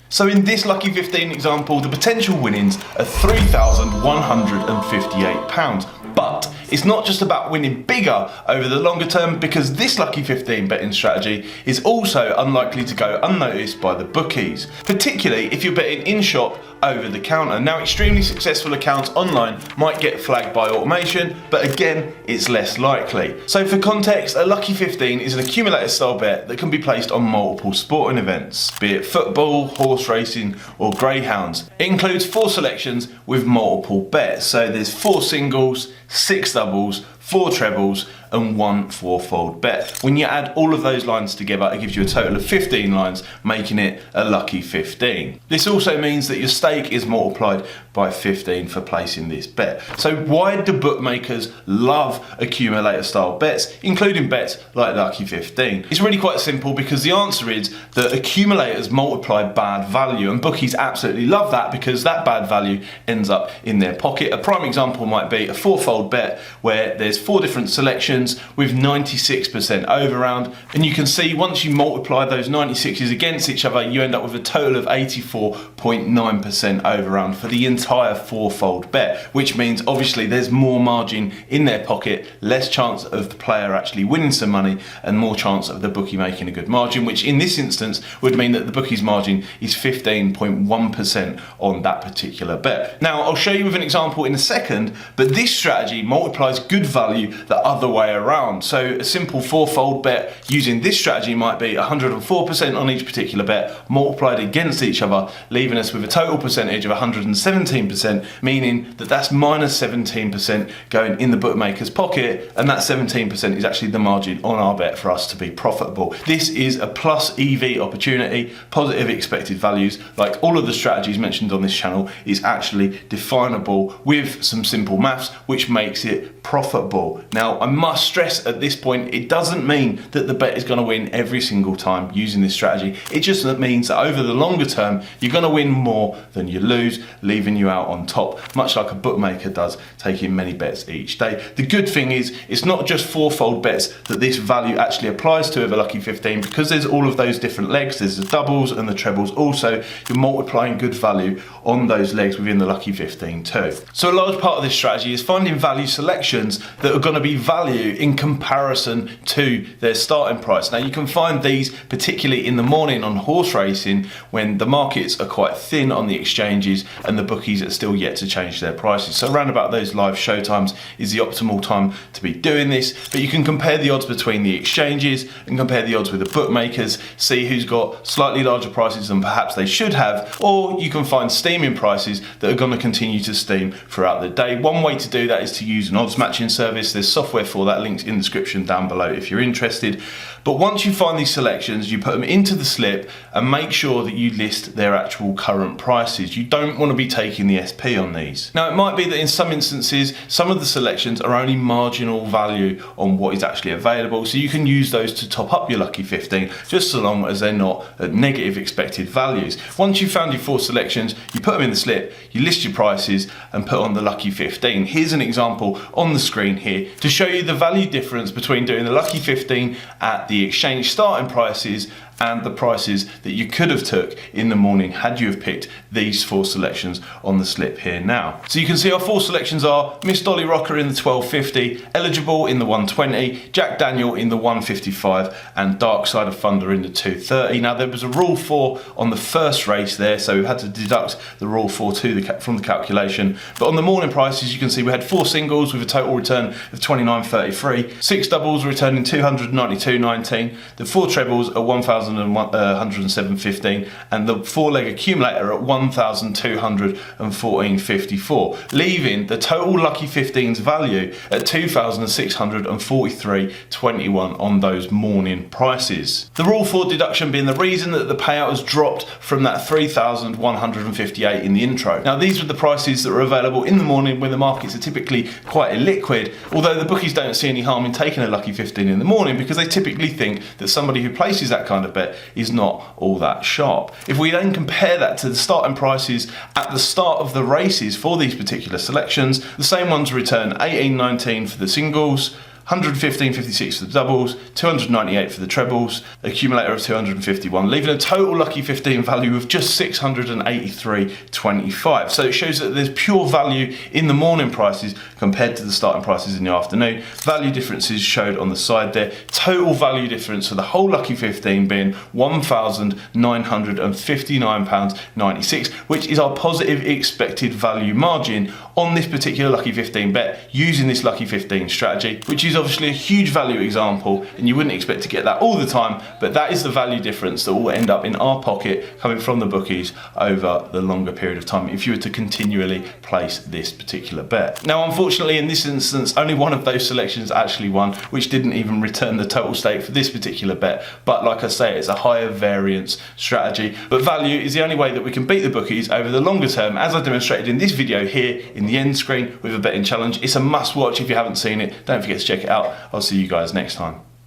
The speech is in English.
So in this Lucky 15 example, the potential winnings are £3,158. But it's not just about winning bigger over the longer term, because this Lucky 15 betting strategy is also unlikely to go unnoticed by the bookies, particularly if you're betting in shop over the counter. Now, extremely successful accounts online might get flagged by automation, but again, it's less likely. So for context, a Lucky 15 is an accumulator style bet that can be placed on multiple sporting events, be it football, horse racing, or greyhounds. It includes 4 selections with multiple bets. So there's 4 singles, 6 doubles, 4 trebles, and 1 fourfold bet. When you add all of those lines together, it gives you a total of 15 lines, making it a Lucky 15. This also means that your stake is multiplied by 15 for placing this bet. So why do bookmakers love accumulator style bets, including bets like Lucky 15? It's really quite simple, because the answer is that accumulators multiply bad value, and bookies absolutely love that because that bad value ends up in their pocket. A prime example might be a fourfold bet where there's 4 different selections with 96% overround, and you can see once you multiply those 96s against each other, you end up with a total of 84.9% overround for the entire fourfold bet, which means obviously there's more margin in their pocket, less chance of the player actually winning some money, and more chance of the bookie making a good margin, which in this instance would mean that the bookie's margin is 15.1% on that particular bet. Now, I'll show you with an example in a second, but this strategy multiplies good value the other way around. So a simple fourfold bet using this strategy might be 104% on each particular bet multiplied against each other, leaving us with a total percentage of 117%, meaning that that's minus 17% going in the bookmaker's pocket, and that 17% is actually the margin on our bet for us to be profitable. This is a plus EV opportunity. Positive expected values, like all of the strategies mentioned on this channel, is actually definable with some simple maths, which makes it profitable. Now, I must stress at this point, it doesn't mean that the bet is going to win every single time using this strategy. It just means that over the longer term, you're going to win more than you lose, leaving you out on top, much like a bookmaker does, taking many bets each day. The good thing is, it's not just fourfold bets that this value actually applies to with a Lucky 15, because there's all of those different legs. There's the doubles and the trebles also. You're multiplying good value on those legs within the Lucky 15 too. So a large part of this strategy is finding value selections that are going to be value in comparison to their starting price. Now, you can find these particularly in the morning on horse racing, when the markets are quite thin on the exchanges and the bookies are still yet to change their prices. So around about those live show times is the optimal time to be doing this. But you can compare the odds between the exchanges and compare the odds with the bookmakers, see who's got slightly larger prices than perhaps they should have, or you can find steaming prices that are going to continue to steam throughout the day. One way to do that is to use an odds matching service. There's software for that, links in the description down below if you're interested. But once you find these selections, you put them into the slip and make sure that you list their actual current prices. You don't want to be taking the SP on these. Now, it might be that in some instances, some of the selections are only marginal value on what is actually available, so you can use those to top up your Lucky 15, just so long as they're not at negative expected values. Once you've found your 4 selections, you put them in the slip, you list your prices and put on the Lucky 15. Here's an example on the screen here to show you the value difference between doing the Lucky 15 at the exchange starting prices and the prices that you could have took in the morning had you have picked these 4 selections on the slip here now. So you can see our 4 selections are Miss Dolly Rocker in the 1250, Eligible in the 120, Jack Daniel in the 155, and Dark Side of Thunder in the 230. Now, there was a rule 4 on the first race there, so we've had to deduct the rule 4 from the calculation. But on the morning prices, you can see we had 4 singles with a total return of 29.33, 6 doubles returning 292.19, the 4 trebles are 1,107.15, and the 4-leg accumulator at 1,214.54, leaving the total Lucky 15's value at 2,643.21 on those morning prices. The rule 4 deduction being the reason that the payout has dropped from that 3,158 in the intro. Now, these were the prices that were available in the morning when the markets are typically quite illiquid, although the bookies don't see any harm in taking a Lucky 15 in the morning, because they typically think that somebody who places that kind of bet is not all that sharp. If we then compare that to the starting prices at the start of the races for these particular selections, the same ones return 18.19 for the singles, 115.56 for the doubles, 298 for the trebles, accumulator of 251, leaving a total lucky 15 value of just 683.25. So it shows that there's pure value in the morning prices compared to the starting prices in the afternoon. Value differences showed on the side there. Total value difference for the whole lucky 15 being £1,959.96, which is our positive expected value margin on this particular lucky 15 bet using this lucky 15 strategy, which is obviously a huge value example, and you wouldn't expect to get that all the time, but that is the value difference that will end up in our pocket coming from the bookies over the longer period of time if you were to continually place this particular bet. Now, unfortunately, in this instance, only one of those selections actually won, which didn't even return the total stake for this particular bet. But like I say, it's a higher variance strategy. But value is the only way that we can beat the bookies over the longer term, as I demonstrated in this video here in the end screen with a betting challenge. It's a must watch if you haven't seen it. Don't forget to check it out. I'll see you guys next time.